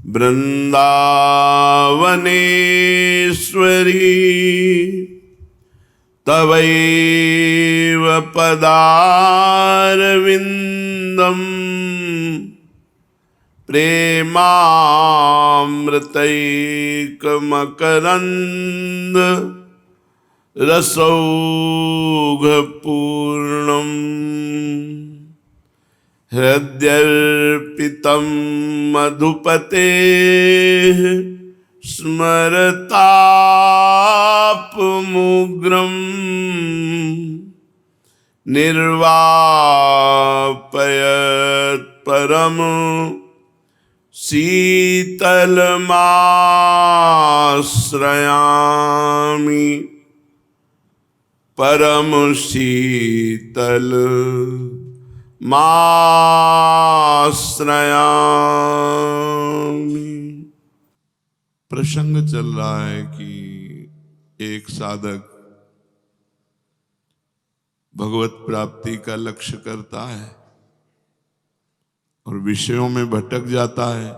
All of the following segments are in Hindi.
वृंदावनेश्वरी तवैव पदारविन्दम् प्रेमामृतैकमकरन्द रसौघपूर्णम् हृद्यर्पितं मधुपतेः स्मरतापमुग्रं निर्वापयत् परम शीतलमाश्रयामि परम शीतल माश्रयामि। प्रसंग चल रहा है कि एक साधक भगवत प्राप्ति का लक्ष्य करता है और विषयों में भटक जाता है।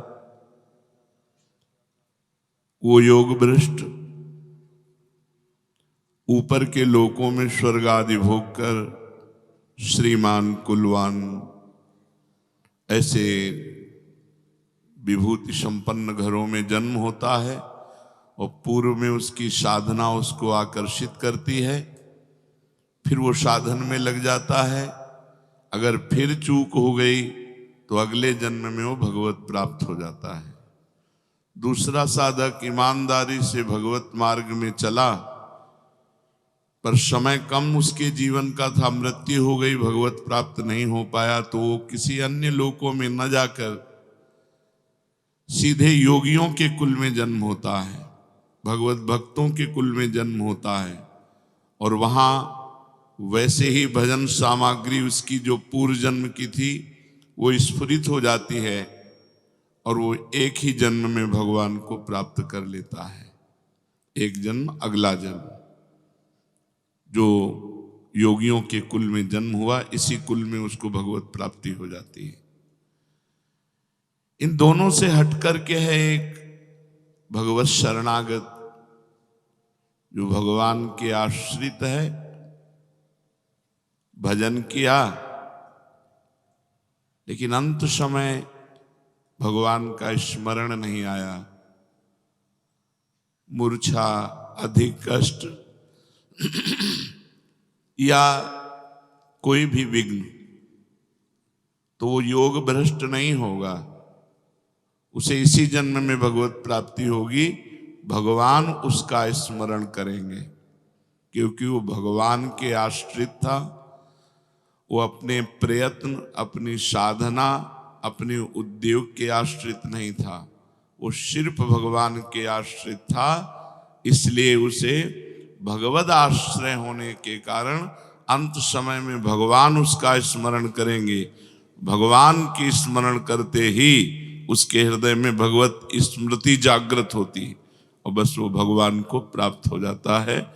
वो योग भ्रष्ट ऊपर के लोकों में स्वर्ग आदि भोग कर श्रीमान कुलवान ऐसे विभूति संपन्न घरों में जन्म होता है और पूर्व में उसकी साधना उसको आकर्षित करती है। फिर वो साधन में लग जाता है। अगर फिर चूक हो गई तो अगले जन्म में वो भगवत प्राप्त हो जाता है। दूसरा साधक ईमानदारी से भगवत मार्ग में चला, पर समय कम उसके जीवन का था, मृत्यु हो गई, भगवत प्राप्त नहीं हो पाया, तो वो किसी अन्य लोकों में न जाकर सीधे योगियों के कुल में जन्म होता है, भगवत भक्तों के कुल में जन्म होता है। और वहाँ वैसे ही भजन सामग्री उसकी जो पूर्व जन्म की थी वो स्फुरित हो जाती है और वो एक ही जन्म में भगवान को प्राप्त कर लेता है। एक जन्म अगला जन्म जो योगियों के कुल में जन्म हुआ, इसी कुल में उसको भगवत प्राप्ति हो जाती है। इन दोनों से हटकर के है एक भगवत शरणागत जो भगवान के आश्रित है, भजन किया, लेकिन अंत समय भगवान का स्मरण नहीं आया, मूर्छा, अधिक कष्ट या कोई भी विघ्न, तो वो योग भ्रष्ट नहीं होगा, उसे इसी जन्म में भगवत प्राप्ति होगी। भगवान उसका स्मरण करेंगे क्योंकि वो भगवान के आश्रित था। वो अपने प्रयत्न, अपनी साधना, अपने उद्योग के आश्रित नहीं था, वो सिर्फ भगवान के आश्रित था। इसलिए उसे भगवद आश्रय होने के कारण अंत समय में भगवान उसका स्मरण करेंगे। भगवान की स्मरण करते ही उसके हृदय में भगवत स्मृति जागृत होती और बस वो भगवान को प्राप्त हो जाता है।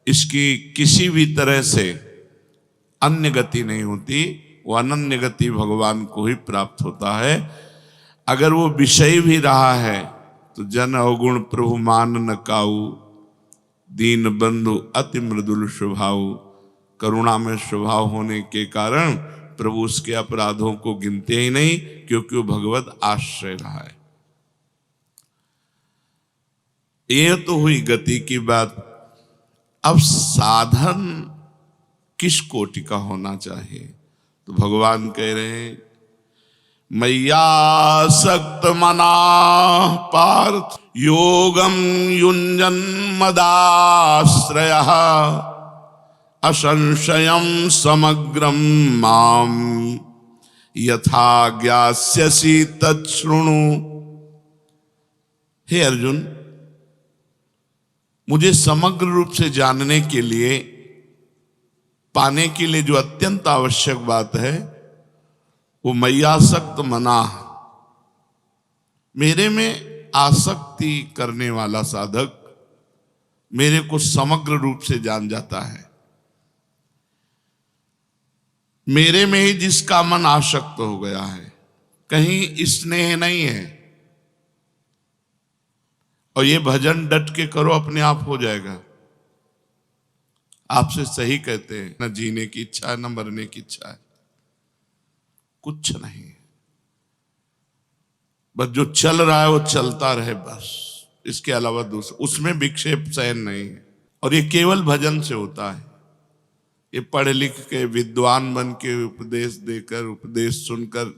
इसकी किसी भी तरह से अन्य गति नहीं होती, वो अनन्य गति भगवान को ही प्राप्त होता है। अगर वो विषय भी रहा है तो जन अवगुण प्रभु मान न काऊ, दीन बंधु अति मृदुल स्वभाव, करुणा में स्वभाव होने के कारण प्रभु उसके अपराधों को गिनते ही नहीं, क्योंकि वो भगवत आश्रय रहा है। ये तो हुई गति की बात। अब साधन किस कोटि का होना चाहिए, तो भगवान कह रहे हैं मय्यासक्त मना पार्थ योगम युञ्जन मदाश्रयः असंशयं समग्रं मां यथा ज्ञास्यसि तच्छृणु। हे अर्जुन, मुझे समग्र रूप से जानने के लिए, पाने के लिए जो अत्यंत आवश्यक बात है वो मय्यासक्त मना, मेरे में आसक्ति करने वाला साधक मेरे को समग्र रूप से जान जाता है। मेरे में ही जिसका मन आसक्त हो गया है, कहीं स्नेह नहीं है, और ये भजन डट के करो, अपने आप हो जाएगा। आपसे सही कहते हैं, न जीने की इच्छा है, न मरने की इच्छा है, कुछ नहीं। बस जो चल रहा है वो चलता रहे, बस इसके अलावा दूसरा उसमें विक्षेप सहन नहीं है। और ये केवल भजन से होता है। ये पढ़ लिख के विद्वान बन के उपदेश देकर, उपदेश सुनकर,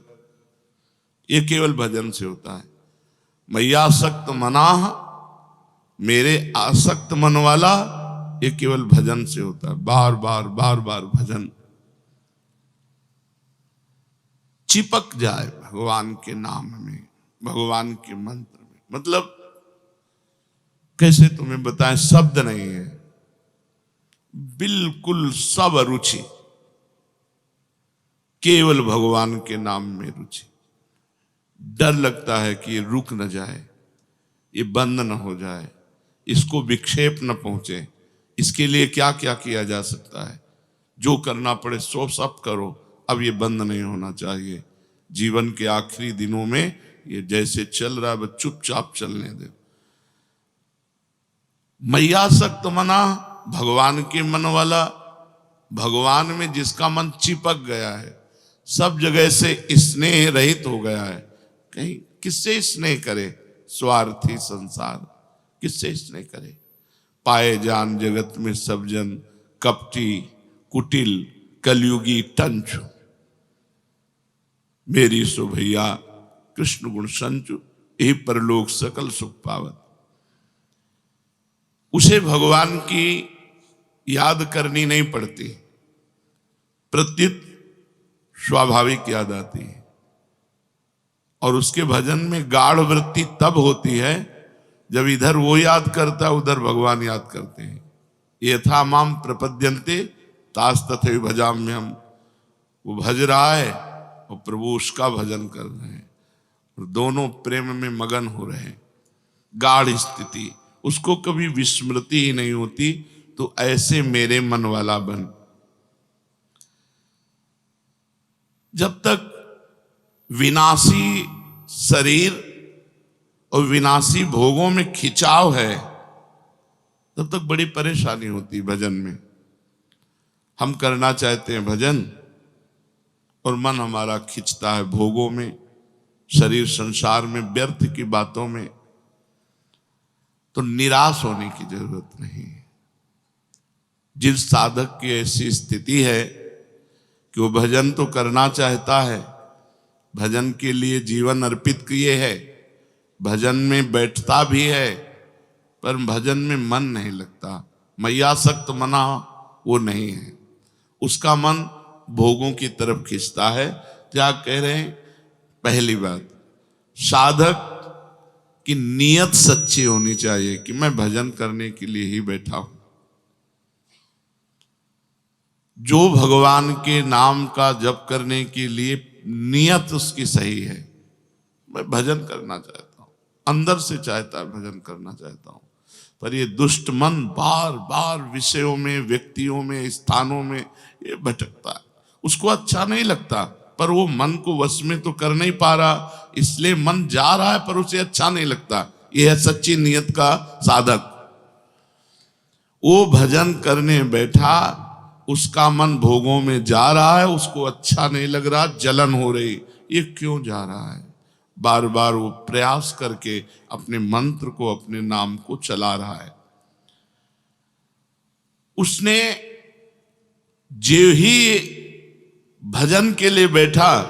ये केवल भजन से होता है। मय्यासक्त मनाह, मेरे आसक्त मन वाला, ये केवल भजन से होता है। बार बार बार बार भजन, चिपक जाए भगवान के नाम में, भगवान के मंत्र में। मतलब कैसे तुम्हें बताएं, शब्द नहीं है, बिल्कुल सब रुचि केवल भगवान के नाम में रुचि। डर लगता है कि ये रुक न जाए, ये बंद न हो जाए, इसको विक्षेप न पहुंचे। इसके लिए क्या क्या किया जा सकता है, जो करना पड़े सो सब करो, अब ये बंद नहीं होना चाहिए। जीवन के आखिरी दिनों में ये जैसे चल रहा है बस चुपचाप चलने दे। मय्यासक्त मना, भगवान के मन वाला, भगवान में जिसका मन चिपक गया है, सब जगह से स्नेह रहित हो गया है। कहीं किससे स्नेह करे, स्वार्थी संसार किससे स्नेह करे। पाए जान जगत में सब जन, कपटी कुटिल कलयुगी टंच, मेरी सो भैया कृष्ण गुण संचु, यही परलोक सकल सुख पावत। उसे भगवान की याद करनी नहीं पड़ती, प्रत्युत स्वाभाविक याद आती है। और उसके भजन में गाढ़ वृत्ति तब होती है जब इधर वो याद करता है, उधर भगवान याद करते हैं। यथा माम प्रपद्यन्ते तास तथैव भजाम्यहम्, वो भज रहा है और प्रभु उसका भजन कर रहे हैं, और दोनों प्रेम में मगन हो रहे हैं। गाढ़ स्थिति, उसको कभी विस्मृति ही नहीं होती। तो ऐसे मेरे मन वाला बन। जब तक विनाशी शरीर और विनाशी भोगों में खिंचाव है, तब तक बड़ी परेशानी होती भजन में। हम करना चाहते हैं भजन और मन हमारा खिंचता है भोगों में, शरीर संसार में, व्यर्थ की बातों में, तो निराश होने की जरूरत नहीं है। जिस साधक की ऐसी स्थिति है कि वो भजन तो करना चाहता है, भजन के लिए जीवन अर्पित किए है, भजन में बैठता भी है, पर भजन में मन नहीं लगता, मय्यासक्त मना वो नहीं है, उसका मन भोगों की तरफ खींचता है। क्या कह रहे हैं? पहली बात, साधक की नीयत सच्ची होनी चाहिए कि मैं भजन करने के लिए ही बैठा हूं। जो भगवान के नाम का जप करने के लिए नियत उसकी सही है, मैं भजन करना चाहता हूं, अंदर से चाहता है भजन करना चाहता हूं, पर ये दुष्ट मन बार बार विषयों में, व्यक्तियों में, स्थानों में ये भटकता है। उसको अच्छा नहीं लगता, पर वो मन को वश में तो कर नहीं पा रहा, इसलिए मन जा रहा है पर उसे अच्छा नहीं लगता। ये है सच्ची नियत का साधक। वो भजन करने बैठा, उसका मन भोगों में जा रहा है, उसको अच्छा नहीं लग रहा, जलन हो रही, ये क्यों जा रहा है? बार बार वो प्रयास करके अपने मंत्र को, अपने नाम को चला रहा है। उसने जो ही भजन के लिए बैठा,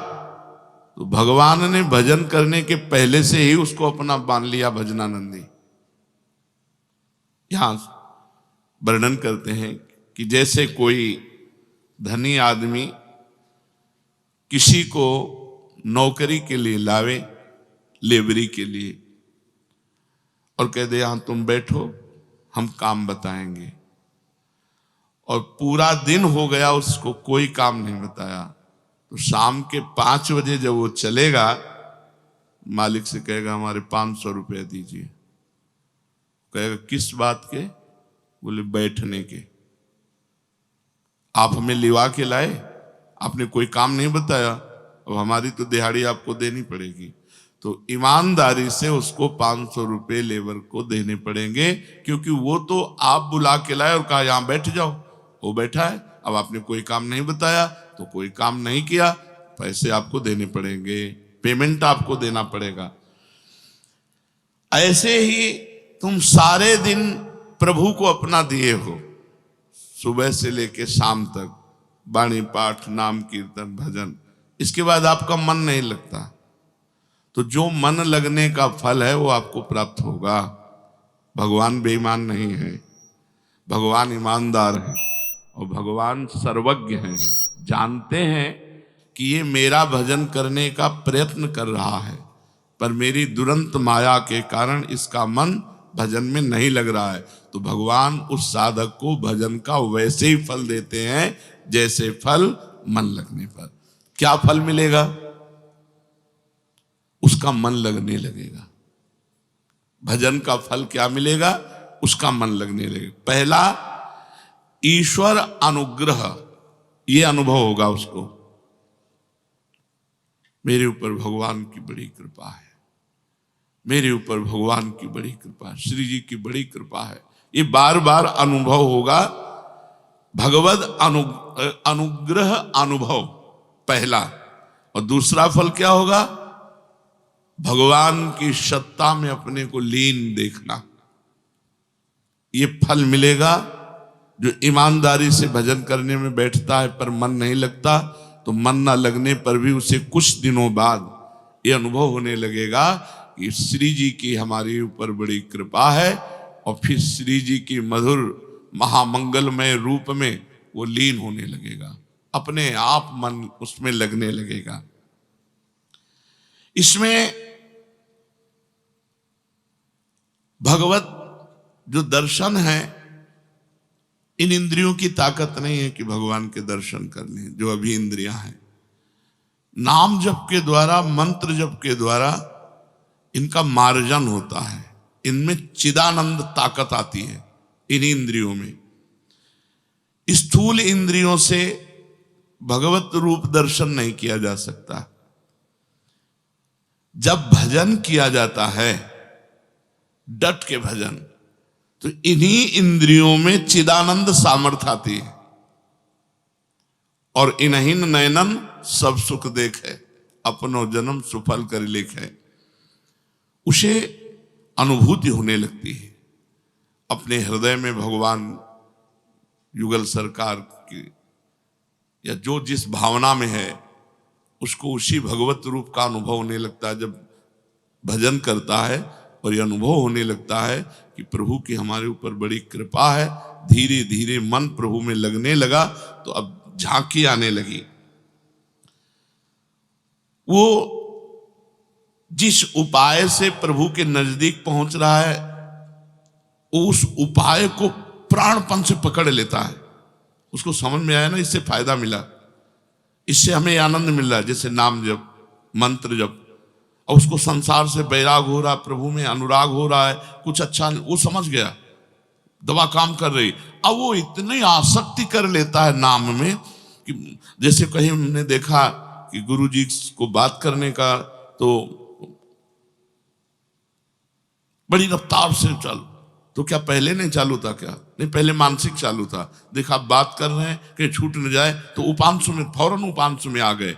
तो भगवान ने भजन करने के पहले से ही उसको अपना मान लिया भजनानंदी। यहां वर्णन करते हैं कि जैसे कोई धनी आदमी किसी को नौकरी के लिए लावे, लेबरी के लिए, और कह दे यहां तुम बैठो, हम काम बताएंगे, और पूरा दिन हो गया उसको कोई काम नहीं बताया, तो शाम के 5 बजे जब वो चलेगा, मालिक से कहेगा हमारे 500 रुपये दीजिए। कहेगा किस बात के? बोले बैठने के। आप हमें लिवा के लाए, आपने कोई काम नहीं बताया, अब हमारी तो दिहाड़ी आपको देनी पड़ेगी। तो ईमानदारी से उसको 500 रुपये लेबर को देने पड़ेंगे, क्योंकि वो तो आप बुला के लाए और कहा यहां बैठ जाओ, वो बैठा है। अब आपने कोई काम नहीं बताया तो कोई काम नहीं किया, पैसे आपको देने पड़ेंगे, पेमेंट आपको देना पड़ेगा। ऐसे ही तुम सारे दिन प्रभु को अपना दिए हो, सुबह से लेके शाम तक वाणी पाठ, नाम कीर्तन, भजन, इसके बाद आपका मन नहीं लगता, तो जो मन लगने का फल है वो आपको प्राप्त होगा। भगवान बेईमान नहीं है, भगवान ईमानदार है और भगवान सर्वज्ञ हैं, जानते हैं कि ये मेरा भजन करने का प्रयत्न कर रहा है, पर मेरी दुरंत माया के कारण इसका मन भजन में नहीं लग रहा है। तो भगवान उस साधक को भजन का वैसे ही फल देते हैं जैसे फल मन लगने पर। क्या फल मिलेगा? उसका मन लगने लगेगा। भजन का फल क्या मिलेगा? उसका मन लगने लगेगा। पहला, ईश्वर अनुग्रह, ये अनुभव होगा उसको, मेरे ऊपर भगवान की बड़ी कृपा है, मेरे ऊपर भगवान की बड़ी कृपा है, श्री जी की बड़ी कृपा है। ये बार बार अनुभव होगा, भगवद अनुग्रह अनुभव पहला। और दूसरा फल क्या होगा? भगवान की सत्ता में अपने को लीन देखना। ये फल मिलेगा। जो ईमानदारी से भजन करने में बैठता है पर मन नहीं लगता, तो मन ना लगने पर भी उसे कुछ दिनों बाद ये अनुभव होने लगेगा कि श्री जी की हमारे ऊपर बड़ी कृपा है, और फिर श्री जी की मधुर महामंगलमय रूप में वो लीन होने लगेगा, अपने आप मन उसमें लगने लगेगा। इसमें भगवत जो दर्शन है, इन इंद्रियों की ताकत नहीं है कि भगवान के दर्शन करने, जो अभी इंद्रियां हैं, नाम जप के द्वारा, मंत्र जप के द्वारा इनका मार्जन होता है, इनमें चिदानंद ताकत आती है इन इंद्रियों में। स्थूल इंद्रियों से भगवत रूप दर्शन नहीं किया जा सकता। जब भजन किया जाता है, डट के भजन, तो इन्हीं इंद्रियों में चिदानंद सामर्थ्य आती है। और इन्हीं नयनन सब सुख देखे, अपनो जन्म सुफल कर लेखे, उसे अनुभूति होने लगती है। अपने हृदय में भगवान युगल सरकार की, या जो जिस भावना में है, उसको उसी भगवत रूप का अनुभव होने लगता है जब भजन करता है। और यह अनुभव होने लगता है कि प्रभु की हमारे ऊपर बड़ी कृपा है। धीरे धीरे मन प्रभु में लगने लगा, तो अब झांकी आने लगी। वो जिस उपाय से प्रभु के नजदीक पहुंच रहा है, उस उपाय को प्राणपन से पकड़ लेता है। उसको समझ में आया ना, इससे फायदा मिला, इससे हमें आनंद मिल रहा है, जैसे नाम जप, मंत्र जप, और उसको संसार से बैराग हो रहा है, प्रभु में अनुराग हो रहा है, कुछ अच्छा वो समझ गया, दवा काम कर रही। अब वो इतनी आसक्ति कर लेता है नाम में कि जैसे कहीं हमने देखा कि गुरु जी को बात करने का, तो बड़ी रफ्तार से चल, तो क्या पहले नहीं चालू था? क्या नहीं, पहले मानसिक चालू था। देखा बात कर रहे हैं कि छूट न जाए, तो उपांशु में, फौरन उपांशु में आ गए।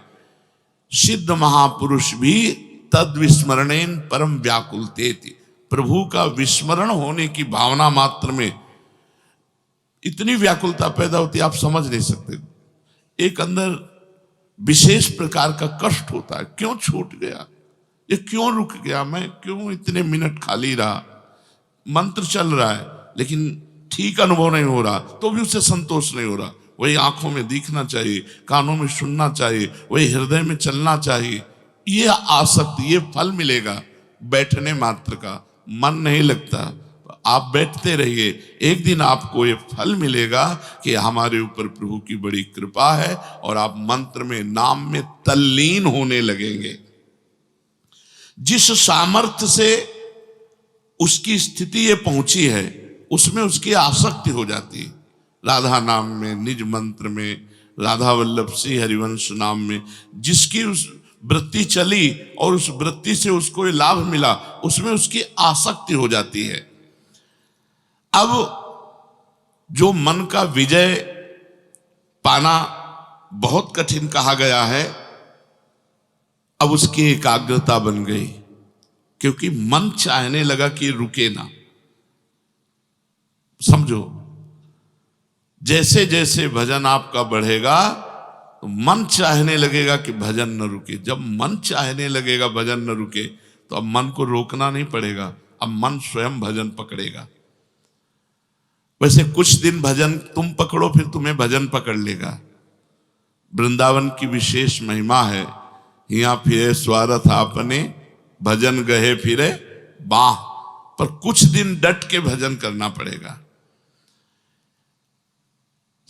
सिद्ध महापुरुष भी तद विस्मरणेन परम व्याकुलते थी। प्रभु का विस्मरण होने की भावना मात्र में इतनी व्याकुलता पैदा होती है, आप समझ नहीं सकते। एक अंदर विशेष प्रकार का कष्ट होता है, क्यों छूट गया, ये क्यों रुक गया, मैं क्यों इतने मिनट खाली रहा। मंत्र चल रहा है लेकिन ठीक अनुभव नहीं हो रहा, तो भी उससे संतोष नहीं हो रहा। वही आंखों में दिखना चाहिए, कानों में सुनना चाहिए, वही हृदय में चलना चाहिए। ये आसक्ति, ये फल मिलेगा बैठने मात्र का। मन नहीं लगता, आप बैठते रहिए, एक दिन आपको ये फल मिलेगा कि हमारे ऊपर प्रभु की बड़ी कृपा है, और आप मंत्र में, नाम में तल्लीन होने लगेंगे। जिस सामर्थ्य से उसकी स्थिति ये पहुंची है, उसमें उसकी आसक्ति हो जाती है। राधा नाम में, निज मंत्र में, राधा वल्लभ श्री हरिवंश नाम में जिसकी उस वृत्ति चली और उस वृत्ति से उसको ये लाभ मिला, उसमें उसकी आसक्ति हो जाती है। अब जो मन का विजय पाना बहुत कठिन कहा गया है, अब उसकी एकाग्रता बन गई, क्योंकि मन चाहने लगा कि रुके ना। समझो, जैसे जैसे भजन आपका बढ़ेगा तो मन चाहने लगेगा कि भजन न रुके। जब मन चाहने लगेगा भजन न रुके, तो अब मन को रोकना नहीं पड़ेगा, अब मन स्वयं भजन पकड़ेगा। वैसे कुछ दिन भजन तुम पकड़ो, फिर तुम्हें भजन पकड़ लेगा। वृंदावन की विशेष महिमा है, यहाँ फिरे स्वार्थ आपने, भजन गए फिरे बाह। पर कुछ दिन डट के भजन करना पड़ेगा।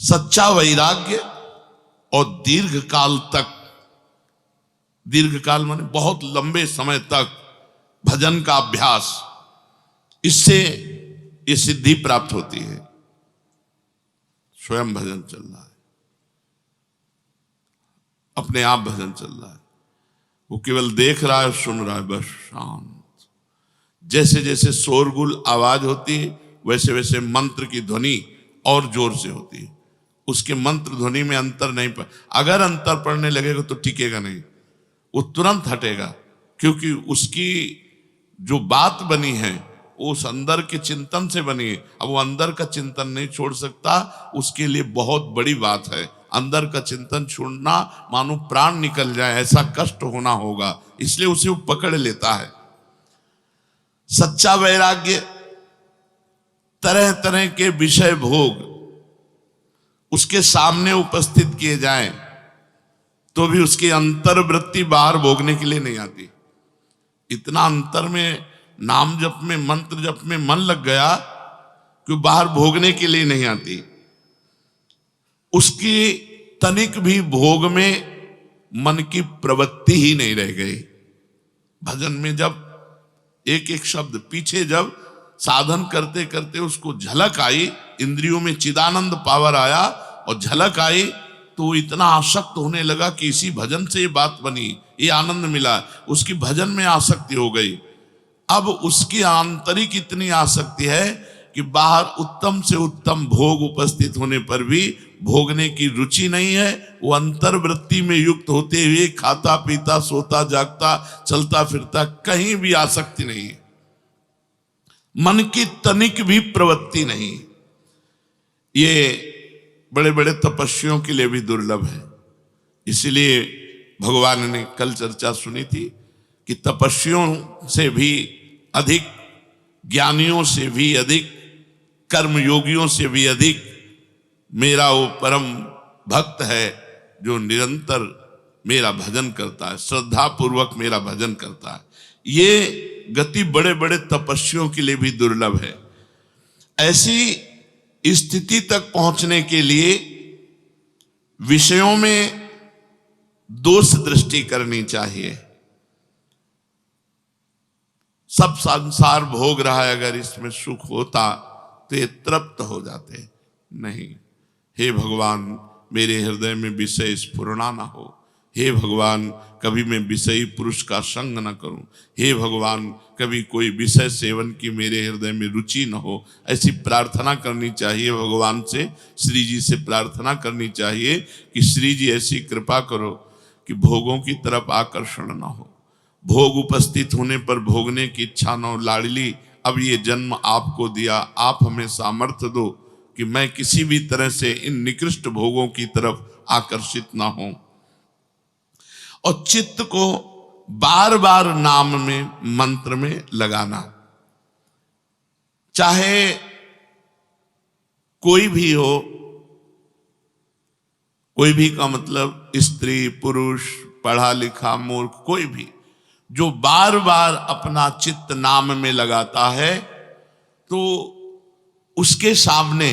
सच्चा वैराग्य और दीर्घ काल तक, दीर्घ काल माने बहुत लंबे समय तक भजन का अभ्यास, इससे ये सिद्धि प्राप्त होती है। स्वयं भजन चल रहा है, अपने आप भजन चल रहा है, वो केवल देख रहा है, सुन रहा है, बस शांत। जैसे जैसे शोरगुल आवाज होती है, वैसे वैसे मंत्र की ध्वनि और जोर से होती है। उसके मंत्र ध्वनि में अंतर नहीं पड़, अगर अंतर पड़ने लगेगा तो टिकेगा नहीं, वो तुरंत हटेगा, क्योंकि उसकी जो बात बनी है वो उस अंदर के चिंतन से बनी है। अब वो अंदर का चिंतन नहीं छोड़ सकता, उसके लिए बहुत बड़ी बात है। अंदर का चिंतन छोड़ना मानो प्राण निकल जाए, ऐसा कष्ट होना होगा, इसलिए उसे वो पकड़ लेता है। सच्चा वैराग्य, तरह तरह के विषय भोग उसके सामने उपस्थित किए जाएं तो भी उसकी अंतर्वृत्ति बाहर भोगने के लिए नहीं आती। इतना अंतर में नाम जप में, मंत्र जप में मन लग गया कि बाहर भोगने के लिए नहीं आती। उसकी तनिक भी भोग में मन की प्रवृत्ति ही नहीं रह गई। भजन में जब एक एक शब्द पीछे, जब साधन करते करते उसको झलक आई, इंद्रियों में चिदानंद पावर आया और झलक आई, तो इतना आसक्त होने लगा कि इसी भजन से ये बात बनी, ये आनंद मिला, उसकी भजन में आसक्ति हो गई। अब उसकी आंतरिक इतनी आसक्ति है कि बाहर उत्तम से उत्तम भोग उपस्थित होने पर भी भोगने की रुचि नहीं है। वो अंतर्वृत्ति में युक्त होते हुए खाता पीता सोता जागता चलता फिरता, कहीं भी आसक्ति नहीं है, मन की तनिक भी प्रवृत्ति नहीं। ये बड़े बड़े तपस्वियों के लिए भी दुर्लभ है। इसलिए भगवान ने कल चर्चा सुनी थी कि तपस्वियों से भी अधिक, ज्ञानियों से भी अधिक, कर्मयोगियों से भी अधिक मेरा वो परम भक्त है जो निरंतर मेरा भजन करता है, श्रद्धा पूर्वक मेरा भजन करता है। ये गति बड़े बड़े तपस्वियों के लिए भी दुर्लभ है। ऐसी स्थिति तक पहुंचने के लिए विषयों में दोष दृष्टि करनी चाहिए। सब संसार भोग रहा है, अगर इसमें सुख होता तो ये तृप्त हो जाते, नहीं। हे भगवान, मेरे हृदय में विषय स्फुरना ना हो। हे भगवान, कभी मैं विषयी पुरुष का संग न करूं। हे भगवान, कभी कोई विषय सेवन की मेरे हृदय में रुचि न हो। ऐसी प्रार्थना करनी चाहिए भगवान से, श्री जी से प्रार्थना करनी चाहिए कि श्री जी ऐसी कृपा करो कि भोगों की तरफ आकर्षण न हो, भोग उपस्थित होने पर भोगने की इच्छा न हो। लाडली, अब ये जन्म आपको दिया, आप हमें सामर्थ्य दो कि मैं किसी भी तरह से इन निकृष्ट भोगों की तरफ आकर्षित ना हूं। और चित्त को बार बार नाम में, मंत्र में लगाना, चाहे कोई भी हो, कोई भी का मतलब स्त्री पुरुष, पढ़ा लिखा मूर्ख, कोई भी जो बार बार अपना चित्त नाम में लगाता है, तो उसके सामने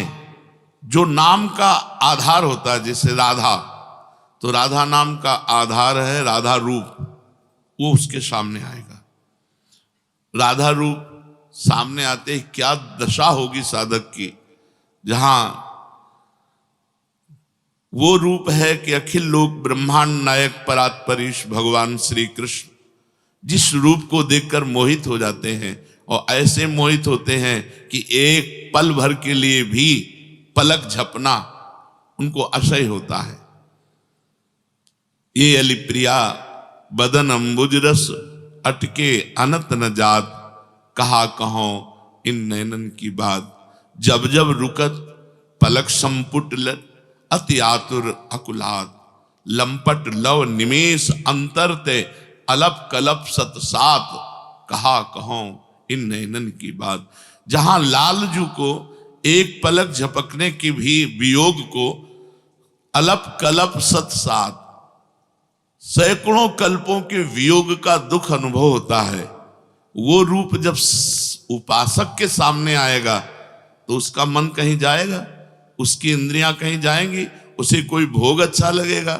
जो नाम का आधार होता है, जैसे राधा, तो राधा नाम का आधार है राधा रूप, वो उसके सामने आएगा। राधा रूप सामने आते ही क्या दशा होगी साधक की, जहां वो रूप है कि अखिल लोक ब्रह्मांड नायक परात्परीश भगवान श्री कृष्ण जिस रूप को देखकर मोहित हो जाते हैं, और ऐसे मोहित होते हैं कि एक पल भर के लिए भी पलक झपना उनको असह्य होता है। ये अली प्रिया बदन अम्बुज रस अटके अनत न जात, कहा कहो इन नैनन की बात, जब जब रुकत पलक संपुट लट, अति आतुर अकुलात, लंपट लव निमेष अंतर ते, अलप कलप सत सात, कहा कहो इन नैनन की बात। जहां लालजू को एक पलक झपकने की भी वियोग को अलप कलप सत सात, सैकड़ों कल्पों के वियोग का दुख अनुभव होता है, वो रूप जब उपासक के सामने आएगा तो उसका मन कहीं जाएगा, उसकी इंद्रियां कहीं जाएंगी, उसे कोई भोग अच्छा लगेगा?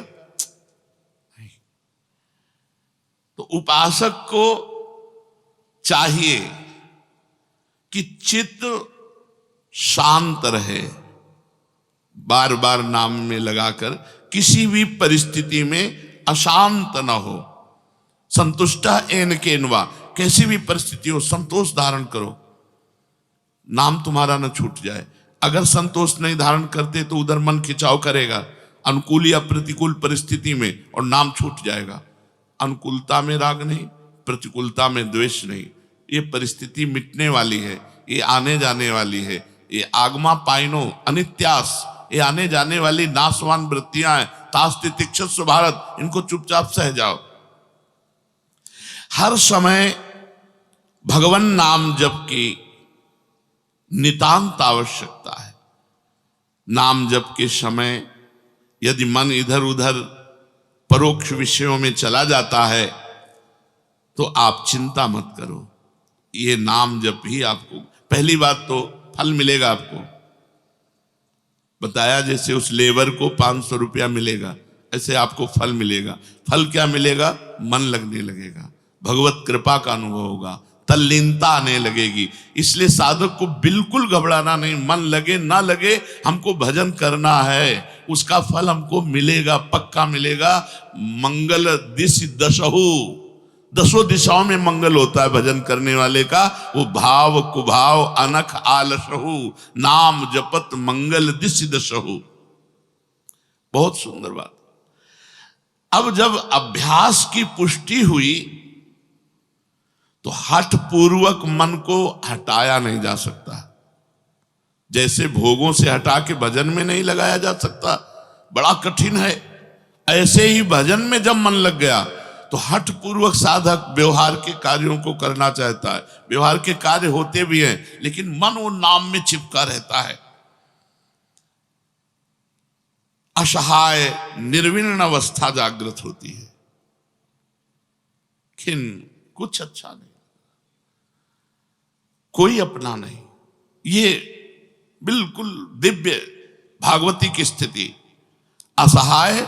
तो उपासक को चाहिए कि चित्त शांत रहे, बार बार नाम में लगाकर किसी भी परिस्थिति में अशांत न हो। संतुष्टा एन केनवा, कैसी भी परिस्थिति हो संतोष धारण करो, नाम तुम्हारा न छूट जाए। अगर संतोष नहीं धारण करते तो उधर मन खिंचाव करेगा अनुकूल या प्रतिकूल परिस्थिति में, और नाम छूट जाएगा। अनुकूलता में राग नहीं, प्रतिकूलता में द्वेष नहीं। ये परिस्थिति मिटने वाली है, ये आने जाने वाली है, ये आगमा पाइनो अनित्यास, ये आने जाने वाली नाशवान वृत्तियां हैं। तास्ति तिक्षस्व भारत, इनको चुपचाप सह जाओ। हर समय भगवान नाम जप की नितांत आवश्यकता है। नाम जप के समय यदि मन इधर उधर परोक्ष विषयों में चला जाता है तो आप चिंता मत करो, ये नाम जप ही आपको पहली बात तो फल मिलेगा। आपको बताया जैसे उस लेबर को 500 रुपया मिलेगा, ऐसे आपको फल मिलेगा। फल क्या मिलेगा? मन लगने लगेगा, भगवत कृपा का अनुभव होगा, तल्लीनता आने लगेगी। इसलिए साधक को बिल्कुल घबराना नहीं, मन लगे ना लगे हमको भजन करना है, उसका फल हमको मिलेगा, पक्का मिलेगा। मंगल दिश दशहु, दसों दिशाओं में मंगल होता है भजन करने वाले का। वो भाव कुभाव अनख आलसहु, नाम जपत मंगल दिश दशहु। बहुत सुंदर बात। अब जब अभ्यास की पुष्टि हुई तो हठ पूर्वक मन को हटाया नहीं जा सकता। जैसे भोगों से हटा के भजन में नहीं लगाया जा सकता, बड़ा कठिन है, ऐसे ही भजन में जब मन लग गया तो हठ पूर्वक साधक व्यवहार के कार्यों को करना चाहता है। व्यवहार के कार्य होते भी हैं लेकिन मन वो नाम में चिपका रहता है। असहाय निर्विण अवस्था जागृत होती है। खिन्न, कुछ अच्छा नहीं, कोई अपना नहीं, ये बिल्कुल दिव्य भागवती की स्थिति। असहाय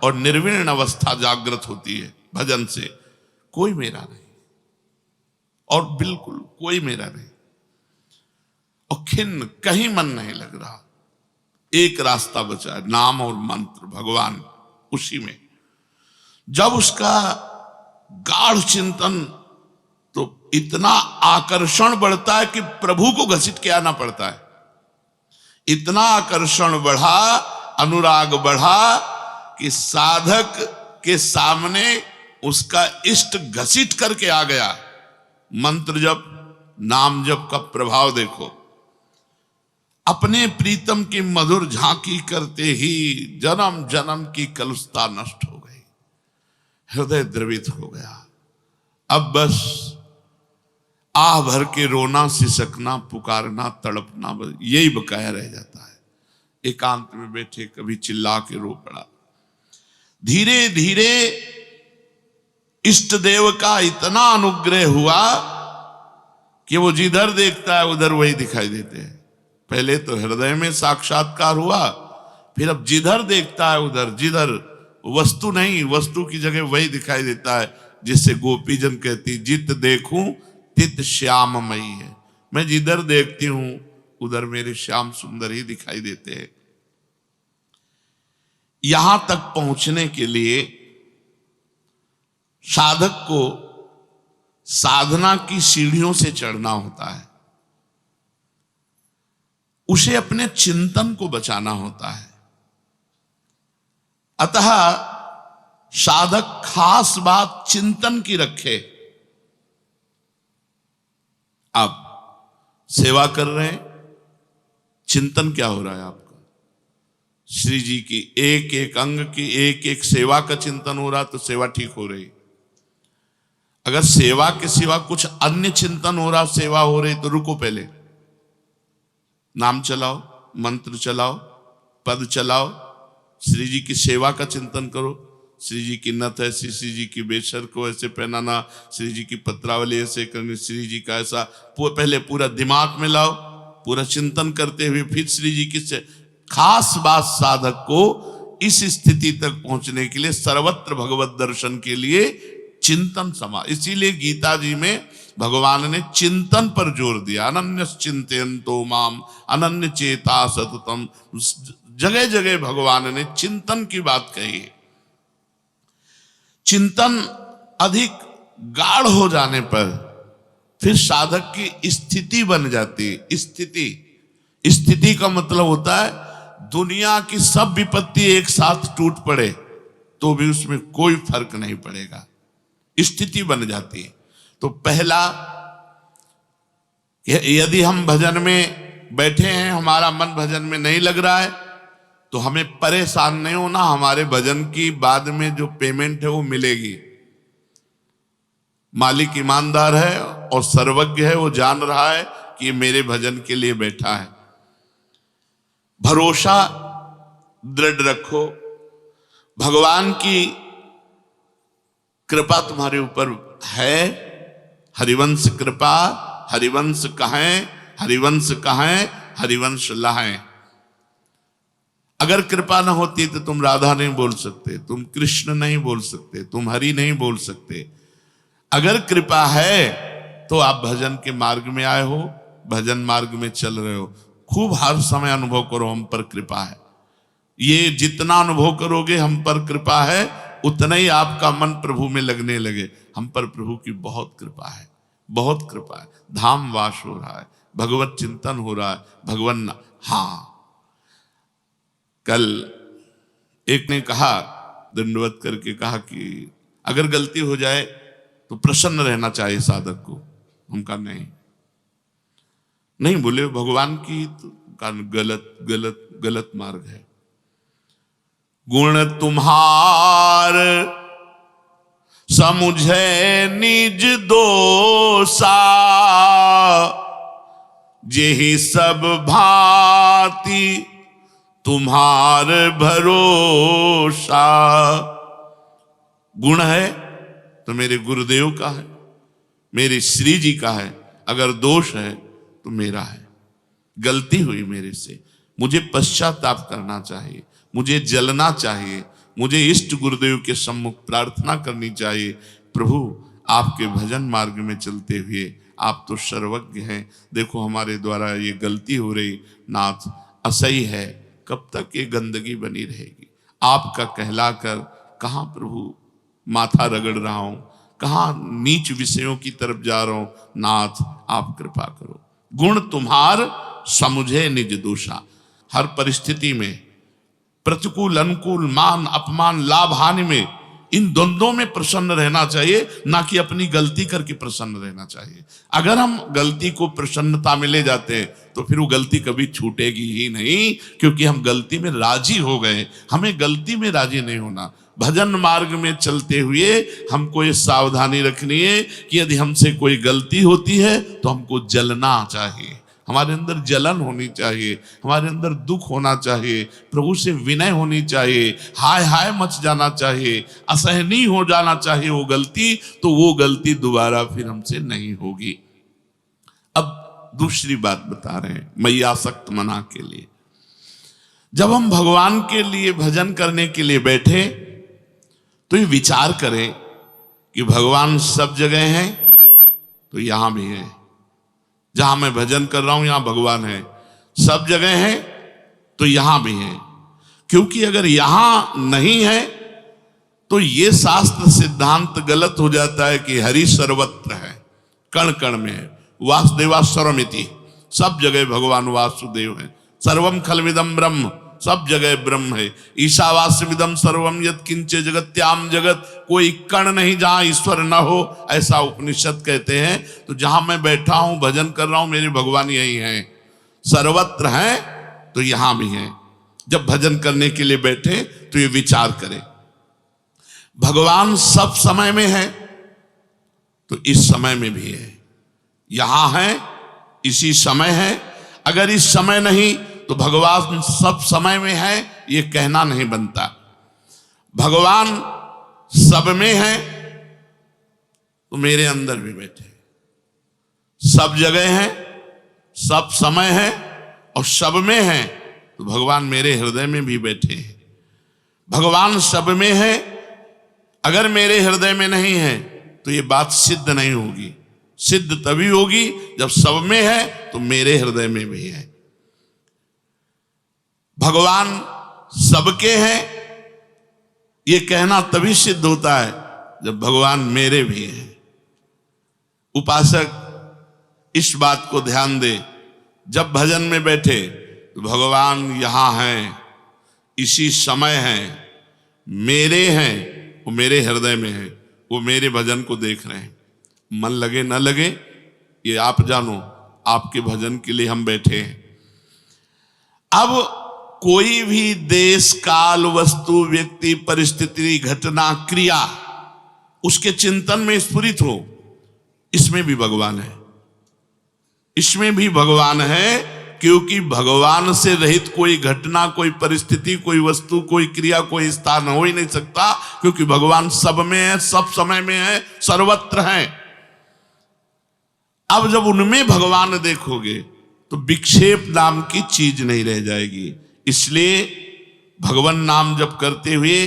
और निर्विण अवस्था जागृत होती है भजन से। कोई मेरा नहीं और बिल्कुल कोई मेरा नहीं, और खिन्न, कहीं मन नहीं लग रहा। एक रास्ता बचा है, नाम और मंत्र, भगवान, उसी में। जब उसका गाढ़ चिंतन, तो इतना आकर्षण बढ़ता है कि प्रभु को घसीट के आना पड़ता है। इतना आकर्षण बढ़ा, अनुराग बढ़ा कि साधक के सामने उसका इष्ट घसीट करके आ गया। मंत्र जप, नाम जप का प्रभाव देखो। अपने प्रीतम की मधुर झांकी करते ही जन्म जन्म की कलुषता नष्ट हो गई, हृदय द्रवित हो गया। अब बस आह भर के रोना, सिसकना, पुकारना, तड़पना, बस यही बकाया रह जाता है। एकांत में बैठे कभी चिल्ला के रो पड़ा। धीरे धीरे इष्ट देव का इतना अनुग्रह हुआ कि वो जिधर देखता है उधर वही दिखाई देते हैं। पहले तो हृदय में साक्षात्कार हुआ, फिर अब जिधर देखता है उधर, जिधर वस्तु नहीं, वस्तु की जगह वही दिखाई देता है। जिससे गोपीजन कहती, जित देखूं तित श्याममयी है। मैं जिधर देखती हूं उधर मेरे श्याम सुंदर ही दिखाई देते हैं। यहां तक पहुंचने के लिए साधक को साधना की सीढ़ियों से चढ़ना होता है, उसे अपने चिंतन को बचाना होता है। अतः साधक खास बात चिंतन की रखे। आप सेवा कर रहे हैं, चिंतन क्या हो रहा है आपका? श्री जी की एक एक अंग की एक एक सेवा का चिंतन हो रहा तो सेवा ठीक हो रही। अगर सेवा के सिवा कुछ अन्य चिंतन हो रहा, सेवा हो रही, तो रुको, पहले नाम चलाओ, मंत्र चलाओ, पद चलाओ, श्री जी की सेवा का चिंतन करो। श्री जी की नथ ऐसी, श्री जी की बेशर को ऐसे पहनाना, श्री जी की पत्रावली ऐसे करनी, श्री जी का ऐसा पहले पूरा दिमाग में लाओ, पूरा चिंतन करते हुए फिर श्री जी की खास बात साधक को इस स्थिति तक पहुंचने के लिए सर्वत्र भगवत दर्शन के लिए चिंतन समा। इसीलिए गीता जी में भगवान ने चिंतन पर जोर दिया। अनन्य चिंतयन्तो माम अनन्य चेता सततम। जगह जगह भगवान ने चिंतन की बात कही है। चिंतन अधिक गाढ़ हो जाने पर फिर साधक की स्थिति बन जाती है। स्थिति का मतलब होता है दुनिया की सब विपत्ति एक साथ टूट पड़े तो भी उसमें कोई फर्क नहीं पड़ेगा, स्थिति बन जाती है। तो पहला, यदि हम भजन में बैठे हैं, हमारा मन भजन में नहीं लग रहा है, तो हमें परेशान नहीं होना। हमारे भजन की बाद में जो पेमेंट है वो मिलेगी। मालिक ईमानदार है और सर्वज्ञ है, वो जान रहा है कि ये मेरे भजन के लिए बैठा है। भरोसा दृढ़ रखो, भगवान की कृपा तुम्हारे ऊपर है। हरिवंश कृपा, हरिवंश कहें, हरिवंश कहें, हरिवंश लहें। अगर कृपा न होती तो तुम राधा नहीं बोल सकते, तुम कृष्ण नहीं बोल सकते, तुम हरि नहीं बोल सकते। अगर कृपा है तो आप भजन के मार्ग में आए हो, भजन मार्ग में चल रहे हो। खूब हर समय अनुभव करो हम पर कृपा है। ये जितना अनुभव करोगे हम पर कृपा है, उतना ही आपका मन प्रभु में लगने लगे। हम पर प्रभु की बहुत कृपा है, बहुत कृपा है। धाम वास हो रहा है, भगवत चिंतन हो रहा है, भगवान। हाँ, कल एक ने कहा, दंडवत करके कहा कि अगर गलती हो जाए तो प्रसन्न रहना चाहिए साधक को। हम कहा नहीं बोले, भगवान की तो गलत गलत गलत मार्ग है। गुण तुम्हार समुझे निज दोषा, जेहि सब भांति तुम्हार भरोसा। गुण है तो मेरे गुरुदेव का है, मेरे श्री जी का है। अगर दोष है तो मेरा है। गलती हुई मेरे से, मुझे पश्चाताप करना चाहिए, मुझे जलना चाहिए, मुझे इष्ट गुरुदेव के सम्मुख प्रार्थना करनी चाहिए। प्रभु आपके भजन मार्ग में चलते हुए आप तो सर्वज्ञ हैं, देखो हमारे द्वारा ये गलती हो रही, नाथ असही है, कब तक ये गंदगी बनी रहेगी। आपका कहलाकर कहाँ प्रभु माथा रगड़ रहा हूं, कहाँ नीच विषयों की तरफ जा रहा हूं। नाथ आप कृपा करो। गुण तुम्हार समुझे निज दोषा। हर परिस्थिति में, प्रतिकूल अनुकूल, मान अपमान, लाभ हानि में, इन द्वंद्वों में प्रसन्न रहना चाहिए, ना कि अपनी गलती करके प्रसन्न रहना चाहिए। अगर हम गलती को प्रसन्नता में ले जाते हैं तो फिर वो गलती कभी छूटेगी ही नहीं, क्योंकि हम गलती में राजी हो गए। हमें गलती में राजी नहीं होना। भजन मार्ग में चलते हुए हमको ये सावधानी रखनी है कि यदि हमसे कोई गलती होती है तो हमको जलना चाहिए, हमारे अंदर जलन होनी चाहिए, हमारे अंदर दुख होना चाहिए, प्रभु से विनय होनी चाहिए, हाय हाय मच जाना चाहिए, असहनीय हो जाना चाहिए वो गलती, तो वो गलती दोबारा फिर हमसे नहीं होगी। अब दूसरी बात बता रहे हैं मैयासक्त मना के लिए। जब हम भगवान के लिए भजन करने के लिए बैठे तो ये विचार करें कि भगवान सब जगह हैं तो यहां भी है, जहां मैं भजन कर रहा हूं यहां भगवान है, सब जगह है तो यहां भी है। क्योंकि अगर यहां नहीं है तो ये शास्त्र सिद्धांत गलत हो जाता है कि हरि सर्वत्र है, कण कण में है। वासुदेवा सर्वमिति, सब जगह भगवान वासुदेव है। सर्वम खलविदम ब्रह्म, सब जगह ब्रह्म है। ईशावास्यमिदम सर्वम यत् किंचे जगत्याम जगत, कोई कण नहीं जहां ईश्वर न हो, ऐसा उपनिषद कहते हैं। तो जहां मैं बैठा हूं भजन कर रहा हूं, मेरे भगवान यही हैं, सर्वत्र हैं, तो यहां भी हैं। जब भजन करने के लिए बैठे तो ये विचार करें, भगवान सब समय में है तो इस समय में भी है, यहां है, इसी समय है। अगर इस समय नहीं तो भगवान सब समय में है, ये कहना नहीं बनता। भगवान सब में है तो मेरे अंदर भी बैठे, सब जगह है, सब समय है और सब में है तो भगवान मेरे हृदय में भी बैठे हैं। भगवान सब में है, अगर मेरे हृदय में नहीं है तो ये बात सिद्ध नहीं होगी। सिद्ध तभी होगी जब सब में है तो मेरे हृदय में भी है। भगवान सबके हैं ये कहना तभी सिद्ध होता है जब भगवान मेरे भी हैं। उपासक इस बात को ध्यान दे, जब भजन में बैठे तो भगवान यहां हैं, इसी समय हैं, मेरे हैं, वो मेरे हृदय में है, वो मेरे भजन को देख रहे हैं। मन लगे न लगे ये आप जानो, आपके भजन के लिए हम बैठे हैं। अब कोई भी देश काल वस्तु व्यक्ति परिस्थिति घटना क्रिया उसके चिंतन में स्फुरित हो, इसमें भी भगवान है, इसमें भी भगवान है। क्योंकि भगवान से रहित कोई घटना, कोई परिस्थिति, कोई वस्तु, कोई क्रिया, कोई स्थान हो ही नहीं सकता, क्योंकि भगवान सब में है, सब समय में है, सर्वत्र है। अब जब उनमें भगवान देखोगे तो विक्षेप नाम की चीज नहीं रह जाएगी। इसलिए भगवान नाम जप करते हुए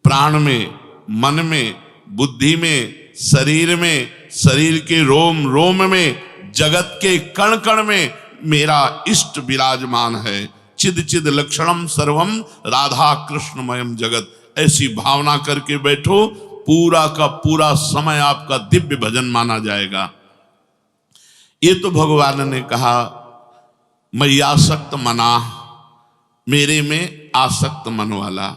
प्राण में, मन में, बुद्धि में, शरीर के रोम रोम में, जगत के कण कण में मेरा इष्ट विराजमान है। चिद चिद लक्षणम सर्वम राधा कृष्णमयम जगत, ऐसी भावना करके बैठो, पूरा का पूरा समय आपका दिव्य भजन माना जाएगा। ये तो भगवान ने कहा मैं आसक्त मना, मेरे में आसक्त मन वाला।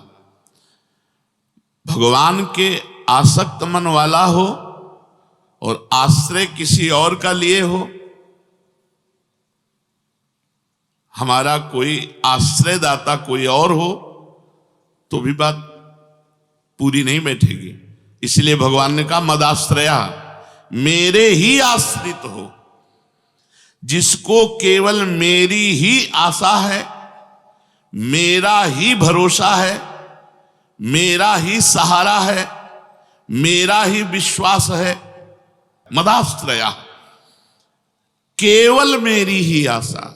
भगवान के आसक्त मन वाला हो और आश्रय किसी और का लिए हो, हमारा कोई आश्रयदाता कोई और हो तो भी बात पूरी नहीं बैठेगी। इसलिए भगवान ने कहा मदाश्रया, मेरे ही आश्रित हो। जिसको केवल मेरी ही आशा है, मेरा ही भरोसा है, मेरा ही सहारा है, मेरा ही विश्वास है, मदाश्रया, केवल मेरी ही आशा,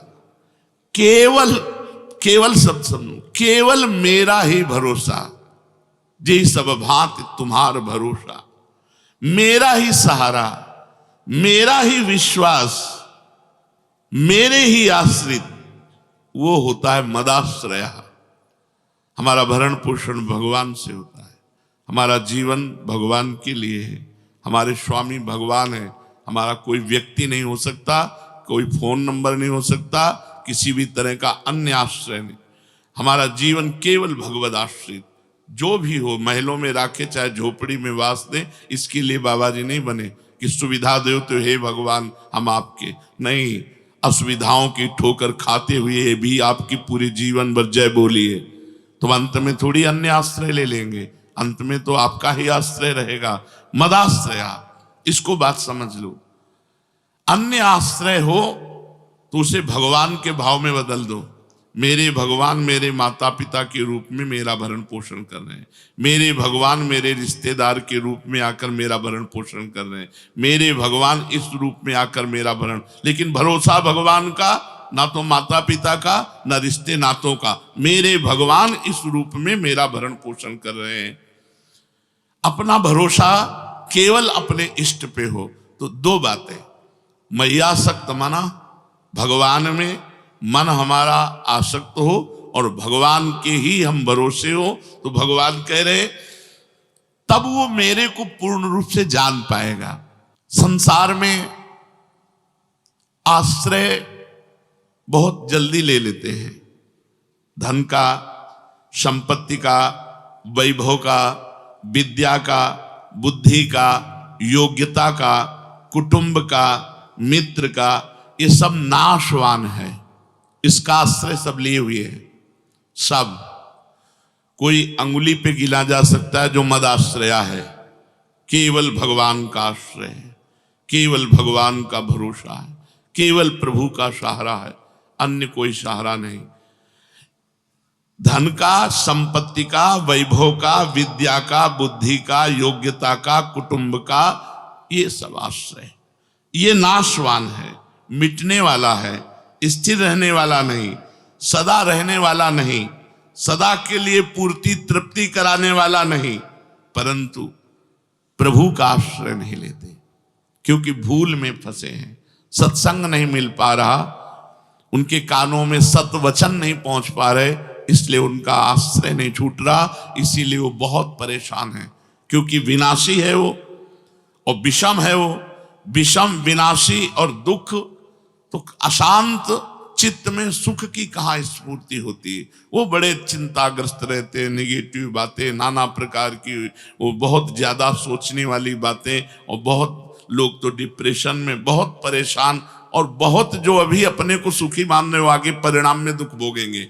केवल शब्द समझो, केवल मेरा ही भरोसा, जी सब भांति तुम्हार भरोसा, मेरा ही सहारा, मेरा ही विश्वास, मेरे ही आश्रित, वो होता है मदाश्रया। हमारा भरण पोषण भगवान से होता है, हमारा जीवन भगवान के लिए है, हमारे स्वामी भगवान है। हमारा कोई व्यक्ति नहीं हो सकता, कोई फोन नंबर नहीं हो सकता, किसी भी तरह का अन्य आश्रय नहीं। हमारा जीवन केवल भगवद आश्रित, जो भी हो, महलों में राखे चाहे झोपड़ी में वास दे, इसके लिए बाबा जी नहीं बने कि सुविधा दो तो हे भगवान हम आपके, नहीं, असुविधाओं की ठोकर खाते हुए भी आपकी पूरे जीवन भर जय बोलिए, तो अंत में थोड़ी अन्य आश्रय ले लेंगे, अंत में तो आपका ही आश्रय रहेगा। मदाश्रया, इसको बात समझ लो। अन्य आश्रय हो तो उसे भगवान के भाव में बदल दो। मेरे भगवान मेरे माता पिता के रूप में मेरा भरण पोषण कर रहे हैं, मेरे भगवान मेरे रिश्तेदार के रूप में आकर मेरा भरण पोषण कर रहे हैं, मेरे भगवान इस रूप में आकर मेरा भरण, लेकिन भरोसा भगवान का, ना तो माता पिता का, ना रिश्ते नातों का, मेरे भगवान इस रूप में मेरा भरण पोषण कर रहे हैं। अपना भरोसा केवल अपने इष्ट पे हो तो दो बातें, मैयासक्त मना, भगवान में मन हमारा आसक्त हो और भगवान के ही हम भरोसे हो, तो भगवान कह रहे तब वो मेरे को पूर्ण रूप से जान पाएगा। संसार में आश्रय बहुत जल्दी ले लेते हैं, धन का, संपत्ति का, वैभव का, विद्या का, बुद्धि का, योग्यता का, कुटुंब का, मित्र का, ये सब नाशवान है। इसका आश्रय सब लिए हुए हैं। सब कोई अंगुली पे गिना जा सकता है जो मद आश्रया है। केवल भगवान का आश्रय है, केवल भगवान का भरोसा है, केवल प्रभु का सहारा है, अन्य कोई सहारा नहीं। धन का, संपत्ति का, वैभव का, विद्या का, बुद्धि का, योग्यता का, कुटुंब का, ये सब आश्रय, ये नाशवान है, मिटने वाला है, स्थिर रहने वाला नहीं, सदा रहने वाला नहीं, सदा के लिए पूर्ति तृप्ति कराने वाला नहीं। परंतु प्रभु का आश्रय नहीं लेते क्योंकि भूल में फंसे हैं, सत्संग नहीं मिल पा रहा, उनके कानों में सत्वचन नहीं पहुंच पा रहे, इसलिए उनका आश्रय नहीं छूट रहा। इसीलिए वो बहुत परेशान है, क्योंकि विनाशी है वो और विषम है वो। विषम, विनाशी और दुख, तो अशांत चित्त में सुख की कहाँ स्फूर्ति होती है। वो बड़े चिंताग्रस्त रहते हैं, नेगेटिव बातें, नाना प्रकार की, वो बहुत ज्यादा सोचने वाली बातें, और बहुत लोग तो डिप्रेशन में बहुत परेशान, और बहुत जो अभी अपने को सुखी मान रहे हो आगे परिणाम में दुख भोगेंगे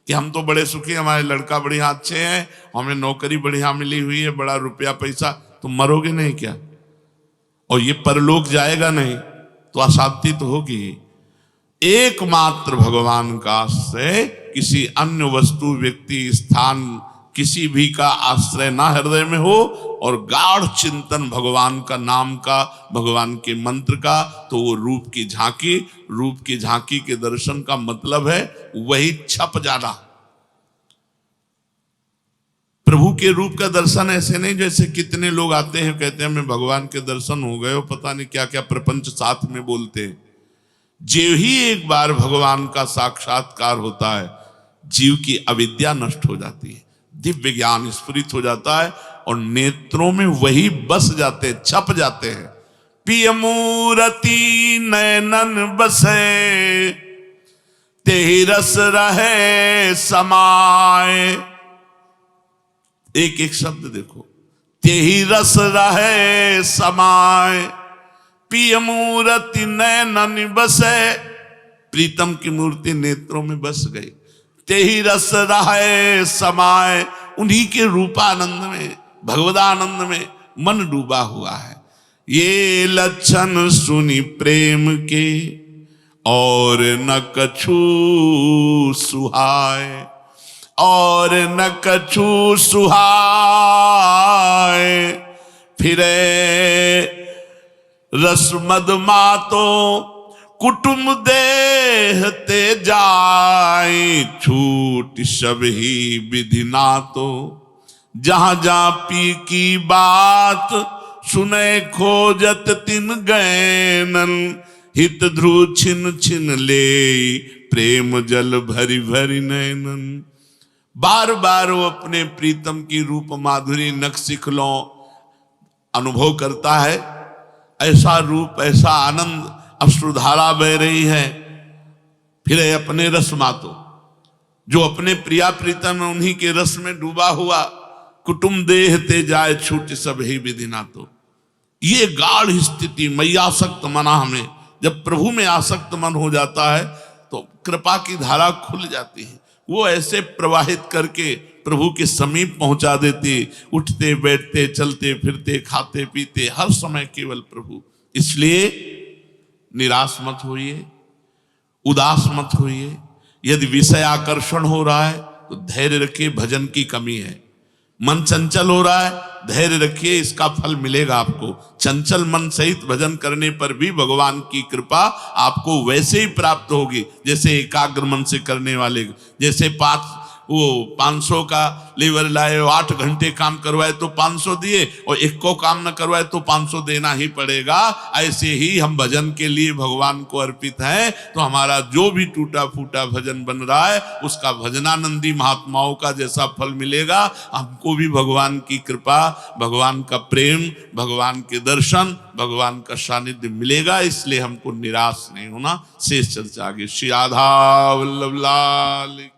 कि हम तो बड़े सुखी, हमारे लड़का बढ़िया अच्छे हैं, हमें नौकरी बढ़िया मिली हुई है, बड़ा रुपया पैसा, तुम मरोगे नहीं क्या? और ये परलोक जाएगा नहीं तो अशांति तो होगी। एकमात्र भगवान का आश्रय, किसी अन्य वस्तु, व्यक्ति, स्थान, किसी भी का आश्रय ना हृदय में हो, और गाढ़ चिंतन भगवान का नाम का, भगवान के मंत्र का, तो वो रूप की झांकी, रूप की झांकी के दर्शन का मतलब है वही छप जाना। प्रभु के रूप का दर्शन ऐसे नहीं जैसे कितने लोग आते हैं कहते हैं हमें भगवान के दर्शन हो गए, पता नहीं क्या क्या प्रपंच साथ में बोलते हैं। जो ही एक बार भगवान का साक्षात्कार होता है, जीव की अविद्या नष्ट हो जाती है, दिव्य ज्ञान स्फुरित हो जाता है, और नेत्रों में वही बस जाते, छप जाते हैं। पिय मूरति नैनन बसे, तेहि रस रहे समाए। एक एक शब्द देखो, तेहि रस रहे समाए, पिय मूर्ति नैनन बसे, प्रीतम की मूर्ति नेत्रों में बस गई। तेहि रस रहे समाए, उन्हीं के रूपानंद में, भगवदानंद में मन डूबा हुआ है। ये लक्षण सुनी प्रेम के, और न कछु सुहाए, और न कछु सुहाए, फिरे रस मद मातो, कुटुंब देह ते जाए, छूट सब ही विधि नातो। जहां जहां पी की बात, सुने खोजत तिन गैनन, हित ध्रुव छिन छिन ले, प्रेम जल भरी भरी नैनन। बार बार वो अपने प्रीतम की रूप माधुरी नख शिखलों अनुभव करता है। ऐसा रूप, ऐसा आनंद, अश्रुधारा बह रही है। फिर अपने रस मातो, जो अपने प्रिया प्रीतम है उन्हीं के रस में डूबा हुआ, कुटुंब देह ते जाए, छूट सब ही विधि ना तो। ये गाढ़ स्थिति, मैयासक्त मना, हमें जब प्रभु में आसक्त मन हो जाता है तो कृपा की धारा खुल जाती है। वो ऐसे प्रवाहित करके प्रभु के समीप पहुंचा देते, उठते बैठते चलते फिरते खाते पीते हर समय केवल प्रभु। इसलिए निराश मत होइए, उदास मत होइए। यदि विषय आकर्षण हो रहा है तो धैर्य रखिए, भजन की कमी है। मन चंचल हो रहा है, धैर्य रखिए, इसका फल मिलेगा आपको। चंचल मन सहित भजन करने पर भी भगवान की कृपा आपको वैसे ही प्राप्त होगी जैसे एकाग्र मन से करने वाले, जैसे 5 वो 500 का लेबर लाए, 8 घंटे काम करवाए तो 500 दिए, और एक को काम न करवाए तो 500 देना ही पड़ेगा। ऐसे ही हम भजन के लिए भगवान को अर्पित है, तो हमारा जो भी टूटा फूटा भजन बन रहा है उसका भजनानंदी महात्माओं का जैसा फल मिलेगा, हमको भी भगवान की कृपा, भगवान का प्रेम, भगवान के दर्शन, भगवान का सानिध्य मिलेगा। इसलिए हमको निराश नहीं होना। शेष चर्चा आगे। श्री राधा वल्लभ लाल।